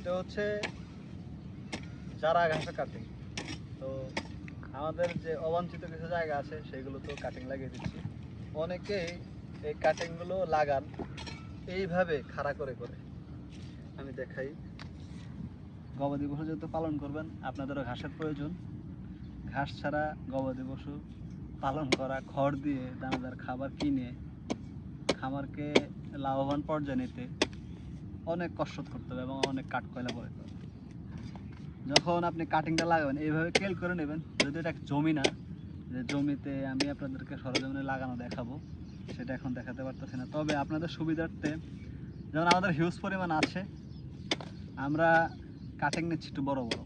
এটা হচ্ছে যারা ঘাসে কাটিং। তো আমাদের যে অবাঞ্ছিত কিছু জায়গা আছে সেগুলো তো কাটিং লাগিয়ে দিচ্ছি। অনেকেই এই কাটিংগুলো লাগান এইভাবে খাড়া করে করে। আমি দেখাই, গবাদি পশু যেহেতু পালন করবেন আপনাদেরও ঘাসের প্রয়োজন। ঘাস ছাড়া গবাদি পশু পালন করা, খড় দিয়ে দানাদার খাবার কিনে খামারকে লাভবান পর্যায়ে নিতে অনেক কষ্ট করতে হবে এবং অনেক কাঠকয়লা পড়ে হবে। যখন আপনি কাটিংটা লাগাবেন এইভাবে কেল করে নেবেন। যদি এটা জমি না, যে জমিতে আমি আপনাদেরকে সরজমিনে লাগানো দেখাবো, সেটা এখন দেখাতে পারতেছি না। তবে আপনাদের সুবিধার্থে, যেমন আমাদের হিউজ পরিমাণ আছে, আমরা কাটিং নিচ্ছি একটু বড় বড়,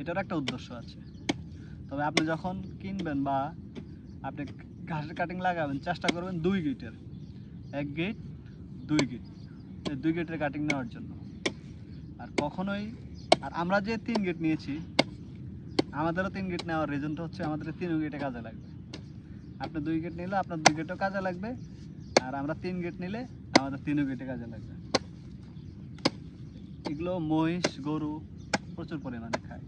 এটার একটা উদ্দেশ্য আছে। তবে আপনি যখন কিনবেন বা আপনি ঘাসের কাটিং লাগাবেন, চেষ্টা করবেন 2 গিটের, 1 গিট 2 গিট, এই 2 গিটের কাটিং নেওয়ার জন্য। আর কখনোই, আর আমরা যে 3 গিট নিয়েছি, আমাদেরও 3 গিট নেওয়ার রিজনটা হচ্ছে আমাদের 3 গিটে কাজে লাগবে। আপনি 2 গিট নিলে আপনার 2 গিটও কাজে লাগবে, আর আমরা 3 গিট নিলে আমাদের 3 গিটে কাজে লাগবে। এগুলো মহিষ গরু প্রচুর পরিমাণে খায়।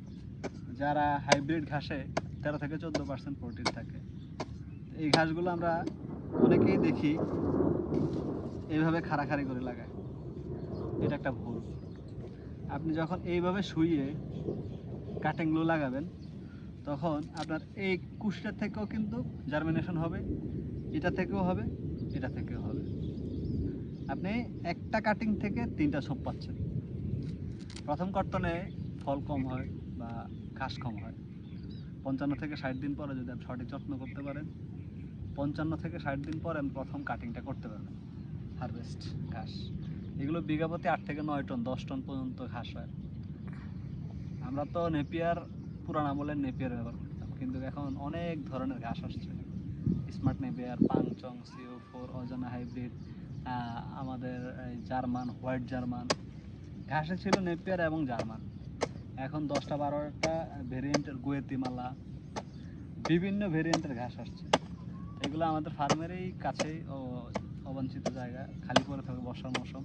যারা হাইব্রিড ঘাসে 13 থেকে 14% প্রোটিন থাকে। এই ঘাসগুলো আমরা অনেকেই দেখি এইভাবে খাড়াখাড়ি করে লাগায়, এটা একটা ভুল। আপনি যখন এইভাবে শুইয়ে কাটিংগুলো লাগাবেন, তখন আপনার এই কুশটা থেকেও কিন্তু জার্মিনেশন হবে, এটা থেকেও হবে, এটা থেকেও হবে। আপনি একটা কাটিং থেকে 3টা ছোপ পাচ্ছেন। প্রথম কর্তনে ফল কম হয় বা ঘাস কম হয়। 55 থেকে 60 দিন পরে যদি আপনি সঠিক যত্ন করতে পারেন, 55 থেকে 60 দিন পরে আমি প্রথম কাটিংটা করতে পারবেন। হারভেস্ট ঘাস, এগুলো বিঘা প্রতি 8 থেকে 9 টন 10 টন পর্যন্ত ঘাস হয়। আমরা তো নেপিয়ার, পুরান আমলের নেপিয়ার ব্যবহার করতাম, কিন্তু এখন অনেক ধরনের ঘাস আসছে। স্মার্ট নেপিয়ার, পাংচং, CO4, অজানা হাইব্রিড, আমাদের জার্মান, হোয়াইট জার্মান। ঘাসে ছিল নেপিয়ার এবং জার্মান, এখন 10টা 12টা ভেরিয়েন্টের গুয়েতিমালা, বিভিন্ন ভেরিয়েন্টের ঘাস আসছে। এগুলো আমাদের ফার্মেরই কাছেই অবাঞ্ছিত জায়গা, খালি পড়ে থাকে বর্ষার মৌসুম।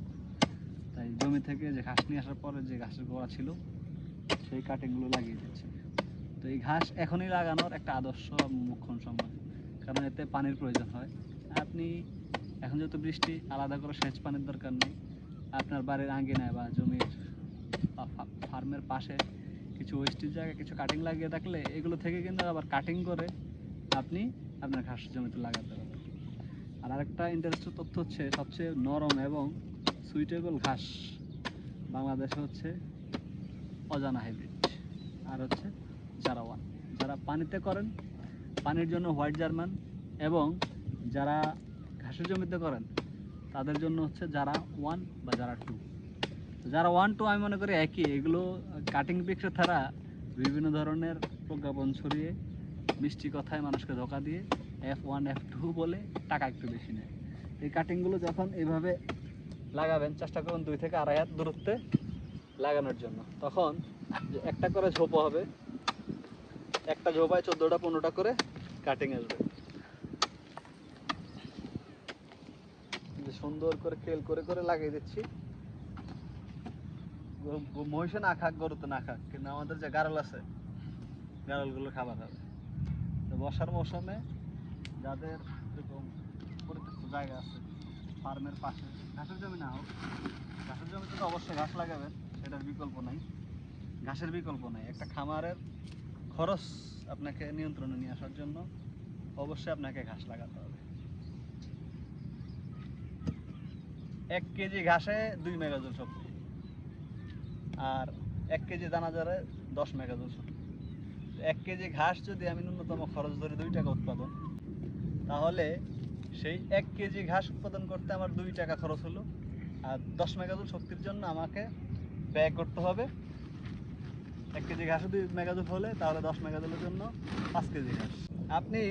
তাই জমি থেকে যে ঘাস নিয়ে আসার পরে যে ঘাসের গোড়া ছিল, সেই কাটিংগুলো লাগিয়ে দিচ্ছে। তো এই ঘাস এখনই লাগানোর একটা আদর্শ মোক্ষম সময়, কারণ এতে পানির প্রয়োজন হয়। আপনি এখন যেহেতু বৃষ্টি, আলাদা করে সেচ পানির দরকার নেই। আপনার বাড়ির আঙ্গিনায় বা জমির বা ফার্মের পাশে কিছু ওয়েস্টের জায়গায় কিছু কাটিং লাগিয়ে থাকলে এগুলো থেকে কিন্তু আবার কাটিং করে আপনি আপনার ঘাস জমিতে লাগাতে পারবেন। আর আরেকটা ইন্টারেস্টের তথ্য হচ্ছে, সবচেয়ে নরম এবং সুইটেবল ঘাস বাংলাদেশে হচ্ছে অজানা হাইব্রিড, আর হচ্ছে জারাওয়ান। যারা পানিতে করেন, পানির জন্য হোয়াইট জার্মান, এবং যারা ঘাসের জমিতে করেন তাদের জন্য হচ্ছে যারা 1 বা যারা 2। যারা 1, 2 আমি মনে করি একই। এগুলো কাটিং পিকচার ছাড়া বিভিন্ন ধরনের প্রজ্ঞাপন ছড়িয়ে মিষ্টি কথায় মানুষকে ধোকা দিয়ে F1 F2 বলে টাকা একটু বেশি নেয়। এই কাটিংগুলো যখন এইভাবে লাগাবেন, চেষ্টা করুন 2 থেকে 2.5 হাত দূরত্বে লাগানোর জন্য। তখন যে একটা করে ঝোপো হবে, একটা ঝোপায় 14টা 15টা করে কাটিং আসবে। সুন্দর করে কেল করে করে লাগিয়ে দিচ্ছি। মহিষে না খাক, গরুতে না খাক, কিন্তু আমাদের যে গারল আছে, গারলগুলো খাবার হবে। তো বর্ষার মৌসুমে যাদের এরকম পরিত্যক্ত জায়গা আছে ফার্মের পাশে, ঘাসের জমি না হোক, ঘাসের জমিতে তো অবশ্যই ঘাস লাগাবেন, সেটার বিকল্প নাই, ঘাসের বিকল্প নাই। একটা খামারের খরচ আপনাকে নিয়ন্ত্রণে নিয়ে আসার জন্য অবশ্যই আপনাকে ঘাস লাগাতে হবে। 1 কেজি ঘাসে 2 মেগাজুল শক্তি, আর 1 কেজি দানাদারে 10 মেগাজুল শক্তি। 1 কেজি ঘাস যদি আমি ন্যূনতম খরচ ধরি 2 টাকা উৎপাদন, তাহলে সেই 1 কেজি ঘাস উৎপাদন করতে আমার 2 টাকা খরচ হলো। আর 10 মেগাজুল শক্তির জন্য আমাকে ব্যয় করতে হবে 1 কেজি ঘাসে 2 মেগাজুল হলে, তাহলে 10 মেগাজুলের জন্য 5 কেজি ঘাস। আপনি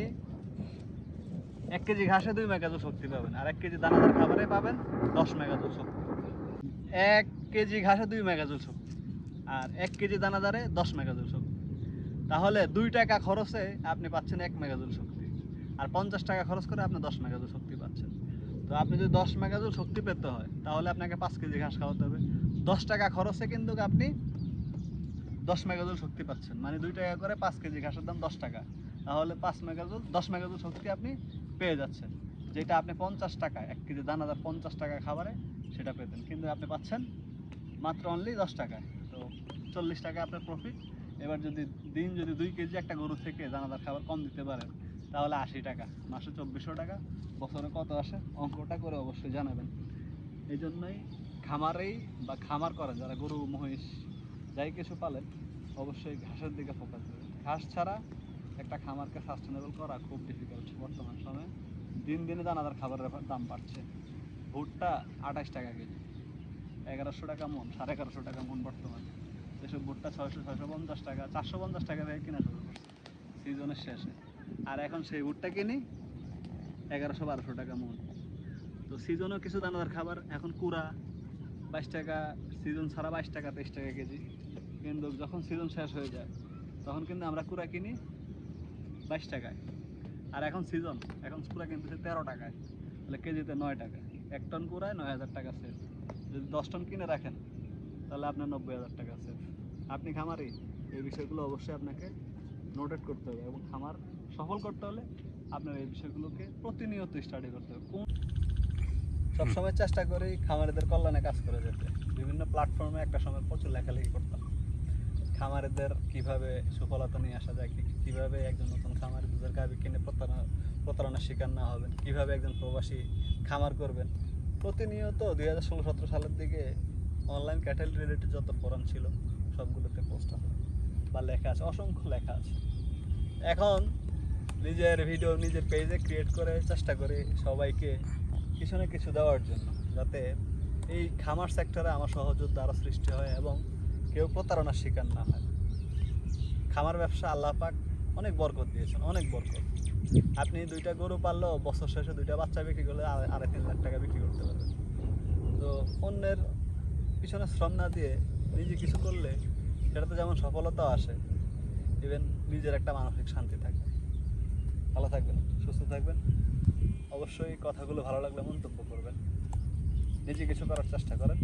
1 কেজি ঘাসে 2 মেগাজুল শক্তি পাবেন, আর 1 কেজি দানাদার খাবারে পাবেন 10 মেগাজুল শক্তি। 1 কেজি ঘাসে 2 মেগাজুল শক্তি, আর 1 কেজি দানাদারে 10 মেগাজুল শক্তি। তাহলে 2 টাকা খরচে আপনি পাচ্ছেন 1 মেগাজুল শক্তি, আর 50 টাকা খরচ করে আপনি 10 মেগাজুল শক্তি পাচ্ছেন। তো আপনি যদি 10 মেগাজুল শক্তি পেতে হয়, তাহলে আপনাকে 5 কেজি ঘাস খাওয়াতে হবে। 10 টাকা খরচে কিন্তু আপনি 10 মেগাজুল শক্তি পাচ্ছেন, মানে 2 টাকা করে 5 কেজি ঘাসের দাম 10 টাকা, তাহলে 5 মেগাজুল 10 মেগাজুল শক্তি আপনি পেয়ে যাচ্ছেন, যেটা আপনি 50 টাকায় 1 কেজি দানাদার 50 টাকা খাবারে সেটা পেতেন, কিন্তু আপনি পাচ্ছেন মাত্র অনলি 10 টাকায়। তো 40 টাকা আপনার প্রফিট। এবার যদি যদি 2 কেজি একটা গরু থেকে দানাদার খাবার কম দিতে পারেন, তাহলে 80 টাকা, মাসে 2400 টাকা, বছরে কত আসে অঙ্কটা করে অবশ্যই জানাবেন। এই জন্যই খামারেই বা খামার করেন যারা গরু মহিষ যাই কিছু পালেন, অবশ্যই ঘাসের দিকে ফোকাস দেবেন। ঘাস ছাড়া একটা খামারকে সাস্টেনেবল করা খুব ডিফিকাল্ট বর্তমান সময়ে। দিন দিনে দানাদার খাবারের দাম বাড়ছে। ভুট্টা 28 টাকা কেজি, 1100 টাকা মন, 1150 টাকা মন বর্তমানে। যেসব ভুট্টা 650 টাকা 450 টাকা থেকে কেনা শুরু করছে সিজনের শেষে, আর এখন সেই ভুট্টা কিনি 1100-1200 টাকা মন। তো সিজনও কিছু দানাদার খাবার এখন কুড়া 22 টাকা, সিজন ছাড়া 22 টাকা 23 টাকা কেজি, কিন্তু যখন সিজন শেষ হয়ে যায় তখন কিন্তু আমরা কুড়া কিনি 22 টাকায়, আর এখন সিজন, এখন কুড়া কিনতেছে 13 টাকায়, তাহলে কেজিতে 9 টাকা, 1 টন কুড়ায় 9000 টাকা সেফ। যদি 10 টন কিনে রাখেন তাহলে আপনার 90,000 টাকা সেফ। আপনি খামারি, এই বিষয়গুলো অবশ্যই আপনাকে নোটেট করতে হবে, এবং খামার সফল করতে হলে আপনার এই বিষয়গুলোকে প্রতিনিয়ত স্টাডি করতে হবে। সবসময় চেষ্টা করি খামারিদের কল্যাণে কাজ করে যেতে। বিভিন্ন প্ল্যাটফর্মে একটা সময় প্রচুর লেখালেখি করতাম, খামারিদের কিভাবে সফলতা নিয়ে আসা যায়, কিভাবে একজন নতুন খামারি দুধের গাভী কিনে প্রতারণার শিকার না হবেন, কিভাবে একজন প্রবাসী খামার করবেন। প্রতিনিয়ত 2016-17 সালের দিকে অনলাইন ক্যাটেল রিলেটেড যত ফোরাম ছিল সবগুলোতে পোস্ট আছে বা লেখা আছে, অসংখ্য লেখা আছে। এখন নিজের ভিডিও নিজের পেজে ক্রিয়েট করে চেষ্টা করি সবাইকে কিছু না কিছু দেওয়ার জন্য, যাতে এই খামার সেক্টরে আমার সহযোদ্ধা আরও সৃষ্টি হয় এবং কেউ প্রতারণার শিকার না হয়। খামার ব্যবসা আল্লাহ পাক অনেক বরকত দিয়েছেন, অনেক বরকত। আপনি 2টা গরু পাললেও বছর শেষে 2টা বাচ্চা বিক্রি করলে 2.5-3 লাখ টাকা বিক্রি করতে পারবেন। তো অন্যের পিছনে শ্রম না দিয়ে নিজে কিছু করলে সেটাতে যেমন সফলতাও আসে, ইভেন নিজের একটা মানসিক শান্তি থাকে। ভালো থাকবেন, সুস্থ থাকবেন। অবশ্যই কথাগুলো ভালো লাগলে মন্তব্য করবেন, নিজে কিছু করার চেষ্টা করেন।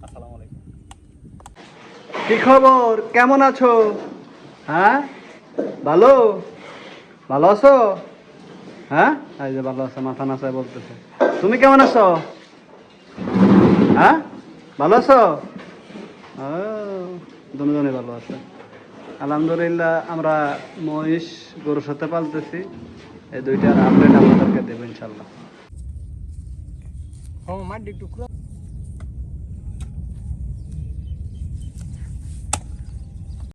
আসসালামু আলাইকুম। কি খবর, কেমন আছো? হ্যাঁ, ভালো ভালো আছো? হ্যাঁ, এই যে ভালো আছে, মাথা নাচায় বলতেছে। তুমি কেমন আছো? হ্যাঁ, ভালো আছো? দুজনে ভালো আছে আলহামদুলিল্লাহ। আমরা মহিষ গরুর সাথে পালতেছি, এই 2টার আপডেট আপনাদেরকে দেবো ইনশাল্লাহ। মাটি একটু